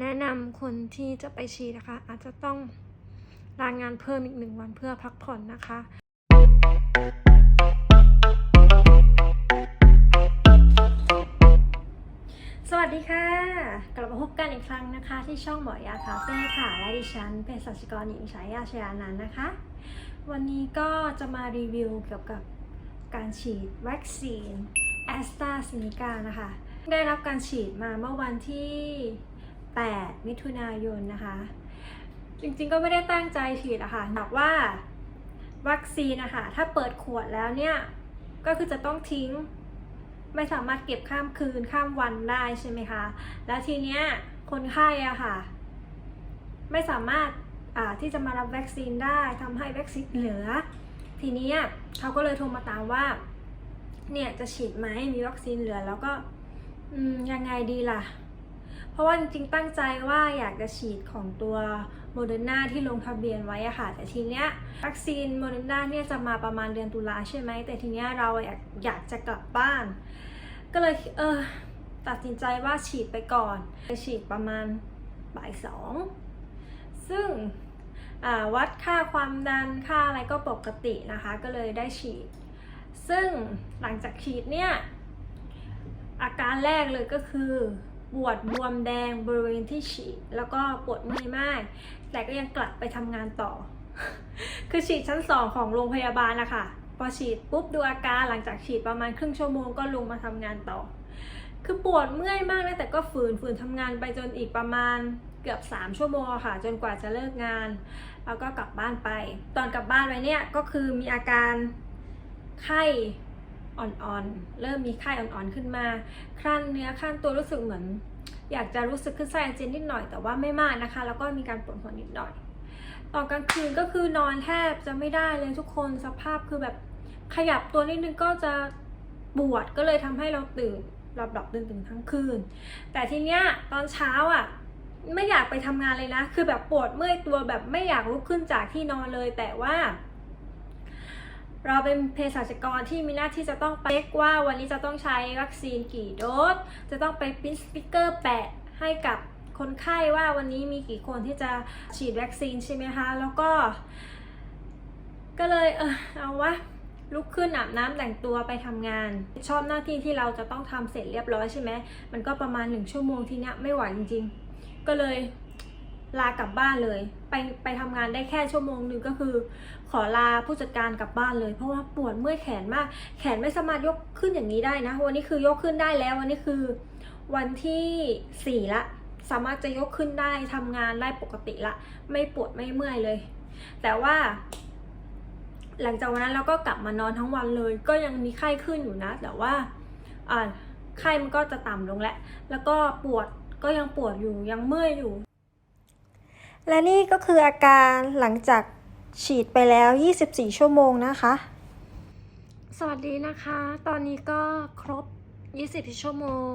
แนะนำคนที่จะไปฉีดนะคะอาจจะต้องลางานเพิ่มอีก1 วันเพื่อพักผ่อนนะคะ สวัสดีค่ะกลับมาพบกันอีกครั้งนะคะที่ช่องหมอยาคาเฟ่ค่ะและดิฉันเภสัชกรหญิงฉายาชยานันท์นะคะวันนี้ก็จะมารีวิวเกี่ยวกับการฉีดวัคซีนแอสตราเซเนกานะคะได้รับการฉีดมาเมื่อวันที่8 มิถุนายนนะคะจริงๆก็ไม่ได้ตั้งใจฉีดอะค่ะบอกว่าวัคซีนนะคะถ้าเปิดขวดแล้วเนี่ยก็คือจะต้องทิ้งไม่สามารถเก็บข้ามคืนข้ามวันได้ใช่ไหมคะแล้วทีเนี้ยคนไข้อะค่ะไม่สามารถที่จะมารับวัคซีนได้ทำให้วัคซีนเหลือทีนี้เขาก็เลยโทรมาตามว่าเนี่ยจะฉีดไหมมีวัคซีนเหลือแล้วก็ยังไงดีล่ะเพราะว่าจริงๆตั้งใจว่าอยากจะฉีดของตัวโมเดอร์นาที่ลงทะเบียนไว้อะค่ะแต่ทีเนี้ยวัคซีนโมเดอร์นาเนี่ยจะมาประมาณเดือนตุลาใช่ไหมแต่ทีเนี้ยเราอยากจะกลับบ้านก็เลยตัดสินใจว่าฉีดไปก่อนไปฉีดประมาณบ่าย 2ซึ่งวัดค่าความดันค่าอะไรก็ปกตินะคะก็เลยได้ฉีดซึ่งหลังจากฉีดเนี่ยอาการแรกเลยก็คือปวดบวมแดงบริเวณที่ฉีดแล้วก็ปวดเมื่อยมากแต่ก็ยังกลับไปทำงานต่อ คือฉีดชั้น 2ของโรงพยาบาลนะคะพอฉีดปุ๊บดูอาการหลังจากฉีดประมาณครึ่งชั่วโมงก็ลงมาทำงานต่อคือปวดเมื่อยมากนะแต่ก็ฝืนทำงานไปจนอีกประมาณเกือบ3 ชั่วโมงค่ะจนกว่าจะเลิกงานแล้วก็กลับบ้านไปตอนกลับบ้านไปเนี่ยก็คือมีอาการไข้อ่อนๆเริ่มมีไข้อ่อนๆขึ้นมาครั่นเนื้อครั่นตัวรู้สึกเหมือนอยากจะรู้สึกขึ้นไส้อาเจียนนิดหน่อยแต่ว่าไม่มากนะคะแล้วก็มีการปวดหัวนิดหน่อยตอนกลางคืนก็คือนอนแทบจะไม่ได้เลยทุกคนสภาพคือแบบขยับตัวนิดนึงก็จะปวดก็เลยทำให้เราตื่นหลับตื่นทั้งคืนแต่ทีเนี้ยตอนเช้าไม่อยากไปทำงานเลยนะคือแบบปวดเมื่อยตัวแบบไม่อยากลุกขึ้นจากที่นอนเลยแต่ว่าเราเป็นเภสัชกรที่มีหน้าที่จะต้องไปเช็คว่าวันนี้จะต้องใช้วัคซีนกี่โดสจะต้องไปพิมพ์สติ๊กเกอร์แปะให้กับคนไข้ว่าวันนี้มีกี่คนที่จะฉีดวัคซีนใช่ไหมคะแล้วก็เลยเอาวะลุกขึ้นอาบน้ำแต่งตัวไปทำงานชอบหน้าที่ที่เราจะต้องทำเสร็จเรียบร้อยใช่ไหมมันก็ประมาณ1 ชั่วโมงทีเนี้ยไม่ไหวจริงๆก็เลยลากลับบ้านเลยไปทำงานได้แค่ชั่วโมงนึงก็คือขอลาผู้จัดการกลับบ้านเลยเพราะว่าปวดเมื่อยแขนมากแขนไม่สามารถยกขึ้นอย่างนี้ได้นะวันนี้คือยกขึ้นได้แล้ววันนี้คือวันที่4ละสามารถจะยกขึ้นได้ทำงานได้ปกติละไม่ปวดไม่เมื่อยเลยแต่ว่าหลังจากวันนั้นเราก็กลับมานอนทั้งวันเลยก็ยังมีไข้ขึ้นอยู่นะแต่ว่าไข้มันก็จะต่ำลงแล้วก็ปวดก็ยังปวดอยู่ยังเมื่อยอยู่และนี่ก็คืออาการหลังจากฉีดไปแล้ว24 ชั่วโมงนะคะสวัสดีนะคะตอนนี้ก็ครบ20 ชั่วโมง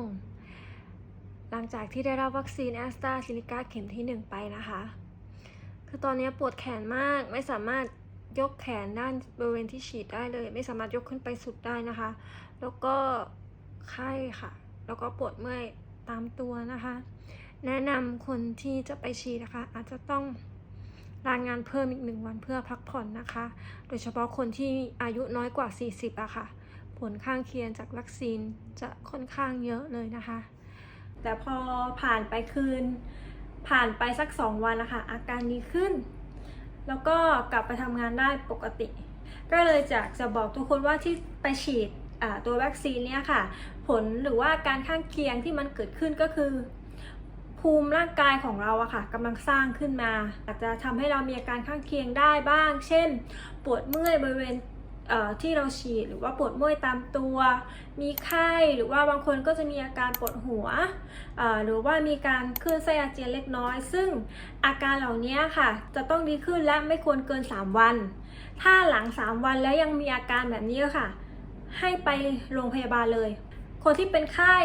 หลังจากที่ได้รับวัคซีนแอสตราเซเนกาเข็มที่1ไปนะคะคือตอนนี้ปวดแขนมากไม่สามารถยกแขนด้านบริเวณที่ฉีดได้เลยไม่สามารถยกขึ้นไปสุดได้นะคะแล้วก็ไข้ค่ะแล้วก็ปวดเมื่อยตามตัวนะคะแนะนำคนที่จะไปฉีดนะคะอาจจะต้องลางานเพิ่มอีก1 วันเพื่อพักผ่อนนะคะโดยเฉพาะคนที่อายุน้อยกว่า40ค่ะผลข้างเคียงจากวัคซีนจะค่อนข้างเยอะเลยนะคะแต่พอผ่านไปสัก2 วันนะคะอาการดีขึ้นแล้วก็กลับไปทำงานได้ปกติก็เลยจะบอกทุกคนว่าที่ไปฉีดตัววัคซีนเนี่ยค่ะผลหรือว่าการข้างเคียงที่มันเกิดขึ้นก็คือภูมิร่างกายของเราค่ะกำลังสร้างขึ้นมาอาจจะทำให้เรามีอาการข้างเคียงได้บ้างเช่นปวดเมื่อยบริเวณที่เราฉีดหรือว่าปวดเมื่อยตามตัวมีไข้หรือว่าบางคนก็จะมีอาการปวดหัวหรือว่ามีการคลื่นไส้อาเจียนเล็กน้อยซึ่งอาการเหล่านี้ค่ะจะต้องดีขึ้นและไม่ควรเกิน3 วันถ้าหลัง3 วันแล้วยังมีอาการแบบนี้ค่ะให้ไปโรงพยาบาลเลยคนที่เป็นไข้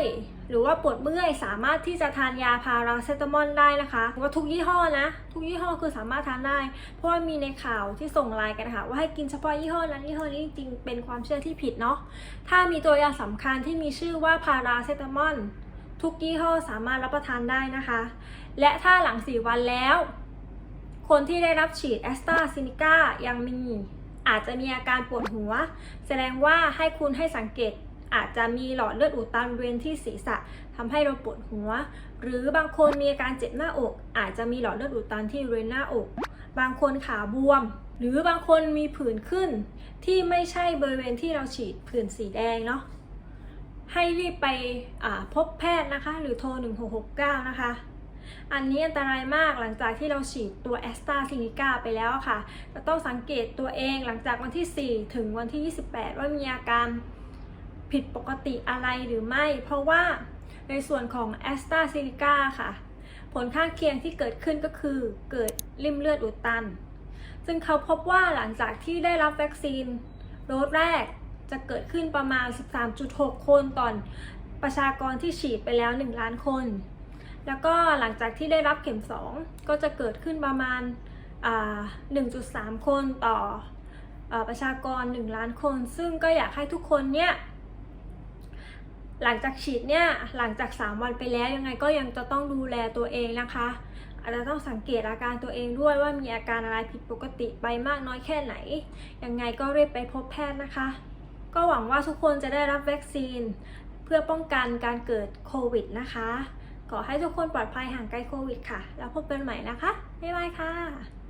หรือว่าปวดเมื่อยสามารถที่จะทานยาพาราเซตามอลได้นะคะว่าทุกยี่ห้อนะทุกยี่ห้อคือสามารถทานได้เพราะว่ามีในข่าวที่ส่งไลน์กันค่ะว่าให้กินเฉพาะยี่ห้อนั้นยี่ห้อนี้จริงๆเป็นความเชื่อที่ผิดเนาะถ้ามีตัวยาสำคัญที่มีชื่อว่าพาราเซตามอล ทุกยี่ห้อสามารถรับประทานได้นะคะ และถ้าหลัง4วันแล้วคนที่ได้รับฉีดแอสตราเซเนกายังอาจจะมีอาการปวดหัวแสดงว่าให้คุณให้สังเกตอาจจะมีหลอดเลือดอุดตันบริเวณที่ศีรษะทำให้เราปวดหัวหรือบางคนมีอาการเจ็บหน้าอกอาจจะมีหลอดเลือดอุดตันที่บริเวณหน้าอกบางคนขาบวมหรือบางคนมีผื่นขึ้นที่ไม่ใช่บริเวณที่เราฉีดผื่นสีแดงเนาะให้รีบไปพบแพทย์นะคะหรือโทร1669นะคะอันนี้อันตรายมากหลังจากที่เราฉีดตัวแอสตราเซเนกาไปแล้วค่ะจะต้องสังเกตตัวเองหลังจากวันที่4ถึงวันที่28ว่ามีอาการผิดปกติอะไรหรือไม่เพราะว่าในส่วนของแอสตราเซเนกาค่ะผลข้างเคียงที่เกิดขึ้นก็คือเกิดริ่มเลือดอุดตันซึ่งเขาพบว่าหลังจากที่ได้รับวัคซีนโดสแรกจะเกิดขึ้นประมาณ 13.6 คนต่อประชากรที่ฉีดไปแล้ว1ล้านคนแล้วก็หลังจากที่ได้รับเข็ม2ก็จะเกิดขึ้นประมาณ1.3 คนต่อประชากร1ล้านคนซึ่งก็อยากให้ทุกคนเนี่ยหลังจากฉีดเนี่ยหลังจาก3วันไปแล้วยังไงก็ยังจะต้องดูแลตัวเองนะคะอาจจะต้องสังเกตอาการตัวเองด้วยว่ามีอาการอะไรผิดปกติไปมากน้อยแค่ไหนยังไงก็รีบไปพบแพทย์นะคะก็หวังว่าทุกคนจะได้รับวัคซีนเพื่อป้องกันการเกิดโควิดนะคะขอให้ทุกคนปลอดภัยห่างไกลโควิดค่ะแล้วพบกันใหม่นะคะบ๊ายบายค่ะ